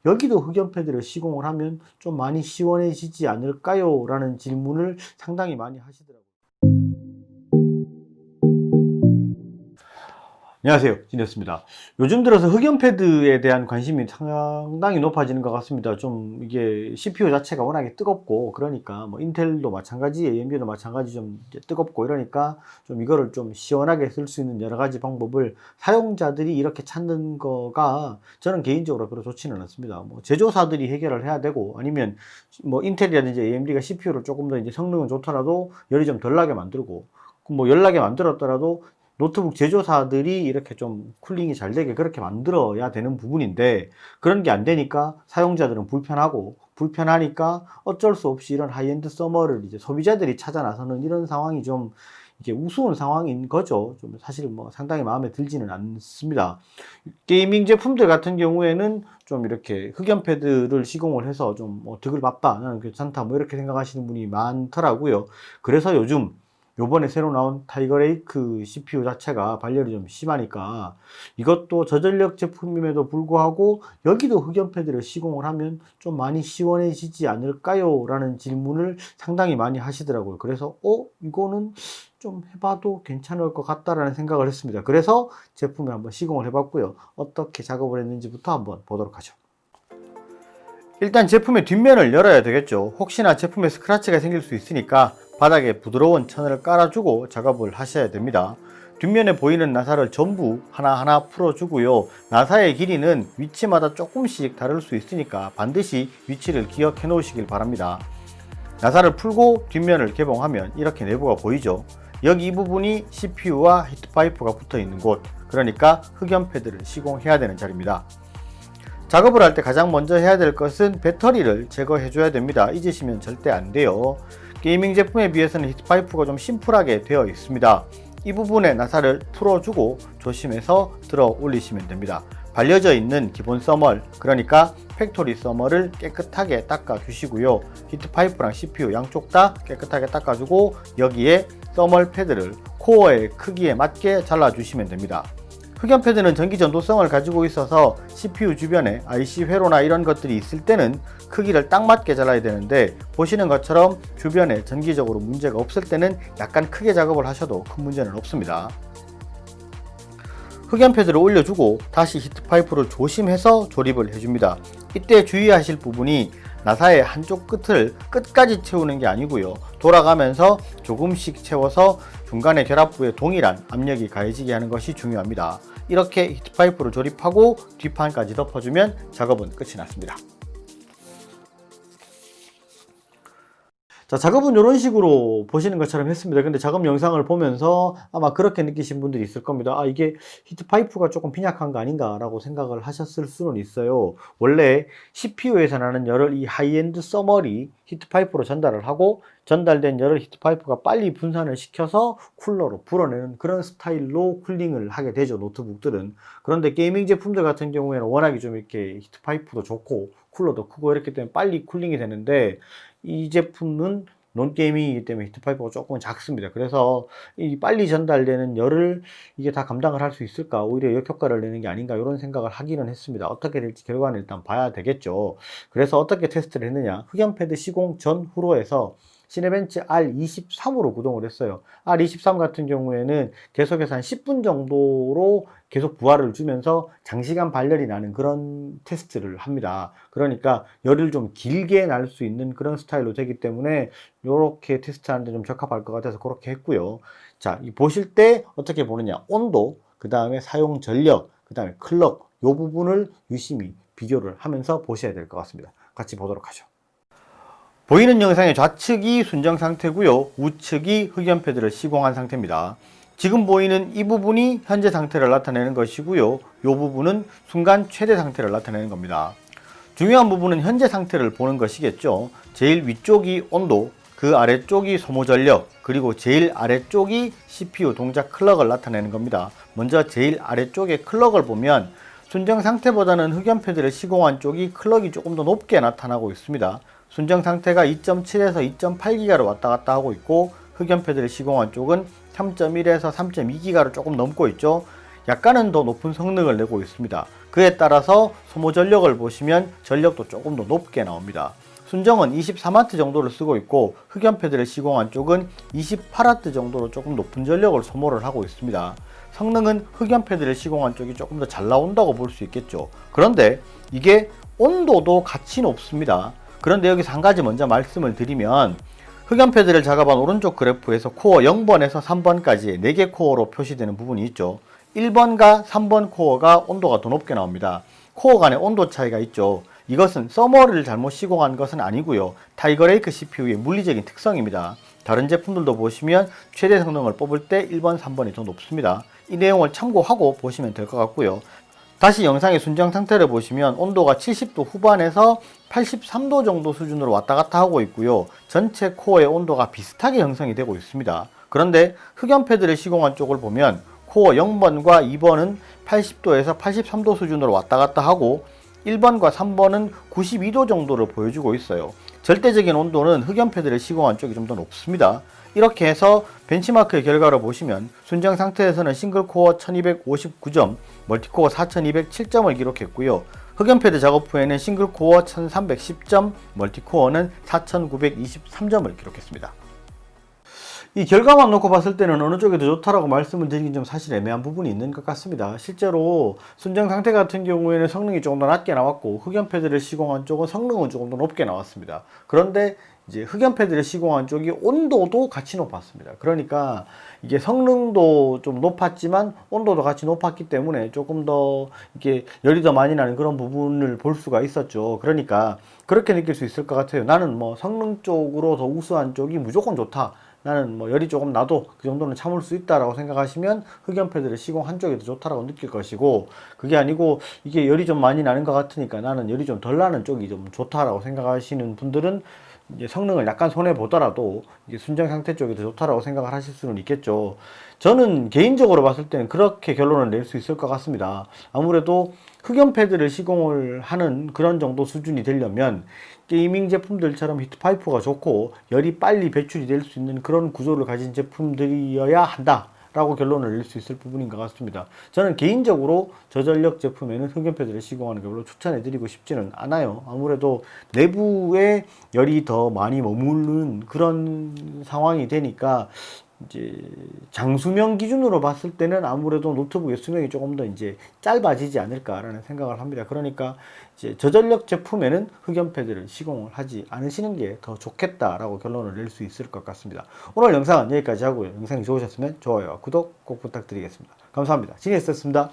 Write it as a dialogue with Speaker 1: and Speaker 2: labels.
Speaker 1: 여기도 흑연 패드를 시공을 하면 좀 많이 시원해지지 않을까요? 라는 질문을 상당히 많이 하시더라고요. 안녕하세요, 진이었습니다. 요즘 들어서 흑연 패드에 대한 관심이 상당히 높아지는 것 같습니다. 좀 이게 CPU 자체가 워낙에 뜨겁고 그러니까 뭐 인텔도 마찬가지, AMD도 마찬가지 좀 이제 뜨겁고 이러니까 좀 이거를 좀 시원하게 쓸 수 있는 여러 가지 방법을 사용자들이 이렇게 찾는 거가 저는 개인적으로 별로 좋지는 않습니다. 뭐 제조사들이 해결을 해야 되고 아니면 뭐 인텔이라든지 AMD가 CPU를 조금 더 이제 성능은 좋더라도 열이 좀 덜 나게 만들고 뭐 열 나게 만들었더라도 노트북 제조사들이 이렇게 좀 쿨링이 잘 되게 그렇게 만들어야 되는 부분인데 그런 게 안 되니까 사용자들은 불편하고 불편하니까 어쩔 수 없이 이런 하이엔드 서머를 이제 소비자들이 찾아 나서는 이런 상황이 좀 이게 우스운 상황인 거죠. 좀 사실 뭐 상당히 마음에 들지는 않습니다. 게이밍 제품들 같은 경우에는 좀 이렇게 흑연 패드를 시공을 해서 좀 득을 봤다, 나는 괜찮다, 뭐 이렇게 생각하시는 분이 많더라고요. 그래서 요번에 새로 나온 타이거 레이크 CPU 자체가 발열이 좀 심하니까 이것도 저전력 제품임에도 불구하고 여기도 흑연 패드를 시공을 하면 좀 많이 시원해지지 않을까요? 라는 질문을 상당히 많이 하시더라고요. 그래서 이거는 좀 해봐도 괜찮을 것 같다라는 생각을 했습니다. 그래서 제품을 한번 시공을 해봤고요. 어떻게 작업을 했는지부터 한번 보도록 하죠. 일단 제품의 뒷면을 열어야 되겠죠. 혹시나 제품에 스크래치가 생길 수 있으니까 바닥에 부드러운 천을 깔아주고 작업을 하셔야 됩니다. 뒷면에 보이는 나사를 전부 하나하나 풀어주고요. 나사의 길이는 위치마다 조금씩 다를 수 있으니까 반드시 위치를 기억해 놓으시길 바랍니다. 나사를 풀고 뒷면을 개봉하면 이렇게 내부가 보이죠. 여기 이 부분이 CPU와 히트파이프가 붙어 있는 곳, 그러니까 흑연 패드를 시공해야 되는 자리입니다. 작업을 할 때 가장 먼저 해야 될 것은 배터리를 제거해 줘야 됩니다. 잊으시면 절대 안 돼요. 게이밍 제품에 비해서는 히트파이프가 좀 심플하게 되어 있습니다. 이 부분에 나사를 풀어주고 조심해서 들어 올리시면 됩니다. 발려져 있는 기본 서멀, 그러니까 팩토리 서멀을 깨끗하게 닦아 주시고요. 히트파이프랑 CPU 양쪽 다 깨끗하게 닦아주고 여기에 서멀 패드를 코어의 크기에 맞게 잘라 주시면 됩니다. 흑연 패드는 전기 전도성을 가지고 있어서 CPU 주변에 IC 회로나 이런 것들이 있을 때는 크기를 딱 맞게 잘라야 되는데 보시는 것처럼 주변에 전기적으로 문제가 없을 때는 약간 크게 작업을 하셔도 큰 문제는 없습니다. 흑연 패드를 올려주고 다시 히트파이프를 조심해서 조립을 해줍니다. 이때 주의하실 부분이 나사의 한쪽 끝을 끝까지 채우는 게 아니고요. 돌아가면서 조금씩 채워서 중간에 결합부에 동일한 압력이 가해지게 하는 것이 중요합니다. 이렇게 히트파이프를 조립하고 뒷판까지 덮어주면 작업은 끝이 났습니다. 자, 작업은 이런 식으로 보시는 것처럼 했습니다. 근데 작업 영상을 보면서 아마 그렇게 느끼신 분들이 있을 겁니다. 이게 히트파이프가 조금 빈약한 거 아닌가 라고 생각을 하셨을 수는 있어요. 원래 CPU에서 나는 열을 이 하이엔드 서멀이 히트파이프로 전달을 하고 전달된 열을 히트파이프가 빨리 분산을 시켜서 쿨러로 불어내는 그런 스타일로 쿨링을 하게 되죠, 노트북들은. 그런데 게이밍 제품들 같은 경우에는 워낙에 좀 이렇게 히트파이프도 좋고 쿨러도 크고 이렇기 때문에 빨리 쿨링이 되는데 이 제품은 논게이밍이기 때문에 히트파이프가 조금 작습니다. 그래서 이 빨리 전달되는 열을 이게 다 감당을 할 수 있을까, 오히려 역효과를 내는 게 아닌가 이런 생각을 하기는 했습니다. 어떻게 될지 결과는 일단 봐야 되겠죠. 그래서 어떻게 테스트를 했느냐, 흑연 패드 시공 전후로 해서 시네벤치 R23으로 구동을 했어요. R23 같은 경우에는 계속해서 한 10분 정도로 계속 부하를 주면서 장시간 발열이 나는 그런 테스트를 합니다. 그러니까 열을 좀 길게 날 수 있는 그런 스타일로 되기 때문에 이렇게 테스트하는데 좀 적합할 것 같아서 그렇게 했고요. 자, 이 보실 때 어떻게 보느냐, 온도, 그 다음에 사용 전력, 그 다음에 클럭, 이 부분을 유심히 비교를 하면서 보셔야 될 것 같습니다. 같이 보도록 하죠. 보이는 영상의 좌측이 순정 상태고요, 우측이 흑연 패드를 시공한 상태입니다. 지금 보이는 이 부분이 현재 상태를 나타내는 것이고요, 이 부분은 순간 최대 상태를 나타내는 겁니다. 중요한 부분은 현재 상태를 보는 것이겠죠. 제일 위쪽이 온도, 그 아래쪽이 소모 전력, 그리고 제일 아래쪽이 CPU 동작 클럭을 나타내는 겁니다. 먼저 제일 아래쪽의 클럭을 보면 순정 상태보다는 흑연 패드를 시공한 쪽이 클럭이 조금 더 높게 나타나고 있습니다. 순정 상태가 2.7에서 2.8기가로 왔다 갔다 하고 있고 흑연 패드를 시공한 쪽은 3.1에서 3.2기가를 조금 넘고 있죠. 약간은 더 높은 성능을 내고 있습니다. 그에 따라서 소모 전력을 보시면 전력도 조금 더 높게 나옵니다. 순정은 24W 정도를 쓰고 있고 흑연 패드를 시공한 쪽은 28W 정도로 조금 높은 전력을 소모를 하고 있습니다. 성능은 흑연 패드를 시공한 쪽이 조금 더 잘 나온다고 볼 수 있겠죠. 그런데 이게 온도도 같이 높습니다. 그런데 여기서 한 가지 먼저 말씀을 드리면 흑연 패드를 작업한 오른쪽 그래프에서 코어 0번에서 3번까지 4개 코어로 표시되는 부분이 있죠. 1번과 3번 코어가 온도가 더 높게 나옵니다. 코어 간의 온도 차이가 있죠. 이것은 서머를 잘못 시공한 것은 아니고요. 타이거레이크 CPU의 물리적인 특성입니다. 다른 제품들도 보시면 최대 성능을 뽑을 때 1번, 3번이 더 높습니다. 이 내용을 참고하고 보시면 될 것 같고요. 다시 영상의 순정 상태를 보시면 온도가 70도 후반에서 83도 정도 수준으로 왔다 갔다 하고 있고요. 전체 코어의 온도가 비슷하게 형성이 되고 있습니다. 그런데 흑연 패드를 시공한 쪽을 보면 코어 0번과 2번은 80도에서 83도 수준으로 왔다 갔다 하고 1번과 3번은 92도 정도를 보여주고 있어요. 절대적인 온도는 흑연 패드를 시공한 쪽이 좀 더 높습니다. 이렇게 해서 벤치마크의 결과를 보시면 순정 상태에서는 싱글코어 1259점, 멀티코어 4207점을 기록했고요. 흑연 패드 작업 후에는 싱글코어 1310점, 멀티코어는 4923점을 기록했습니다. 이 결과만 놓고 봤을 때는 어느 쪽이 더 좋다라고 말씀을 드리긴 좀 사실 애매한 부분이 있는 것 같습니다. 실제로 순정 상태 같은 경우에는 성능이 조금 더 낮게 나왔고 흑연 패드를 시공한 쪽은 성능은 조금 더 높게 나왔습니다. 그런데 이제 흑연 패드를 시공한 쪽이 온도도 같이 높았습니다. 그러니까 이게 성능도 좀 높았지만 온도도 같이 높았기 때문에 조금 더 이게 열이 더 많이 나는 그런 부분을 볼 수가 있었죠. 그러니까 그렇게 느낄 수 있을 것 같아요. 나는 뭐 성능 쪽으로 더 우수한 쪽이 무조건 좋다. 나는 뭐 열이 조금 나도 그 정도는 참을 수 있다라고 생각하시면 흑연 패드를 시공한 쪽이 더 좋다라고 느낄 것이고, 그게 아니고 이게 열이 좀 많이 나는 것 같으니까 나는 열이 좀 덜 나는 쪽이 좀 좋다라고 생각하시는 분들은 이제 성능을 약간 손해 보더라도 이제 순정 상태 쪽이 더 좋다라고 생각을 하실 수는 있겠죠. 저는 개인적으로 봤을 때는 그렇게 결론을 낼 수 있을 것 같습니다. 아무래도 흑연 패드를 시공을 하는 그런 정도 수준이 되려면 게이밍 제품들처럼 히트파이프가 좋고 열이 빨리 배출이 될 수 있는 그런 구조를 가진 제품들이어야 한다 라고 결론을 낼 수 있을 부분인 것 같습니다. 저는 개인적으로 저전력 제품에는 흑연 패드를 시공하는 걸 별로 추천해 드리고 싶지는 않아요. 아무래도 내부에 열이 더 많이 머무르는 그런 상황이 되니까 이제 장수명 기준으로 봤을 때는 아무래도 노트북의 수명이 조금 더 이제 짧아지지 않을까라는 생각을 합니다. 그러니까 이제 저전력 제품에는 흑연 패드를 시공을 하지 않으시는 게 더 좋겠다라고 결론을 낼 수 있을 것 같습니다. 오늘 영상은 여기까지 하고요. 영상이 좋으셨으면 좋아요와 구독 꼭 부탁드리겠습니다. 감사합니다. 지니스였습니다.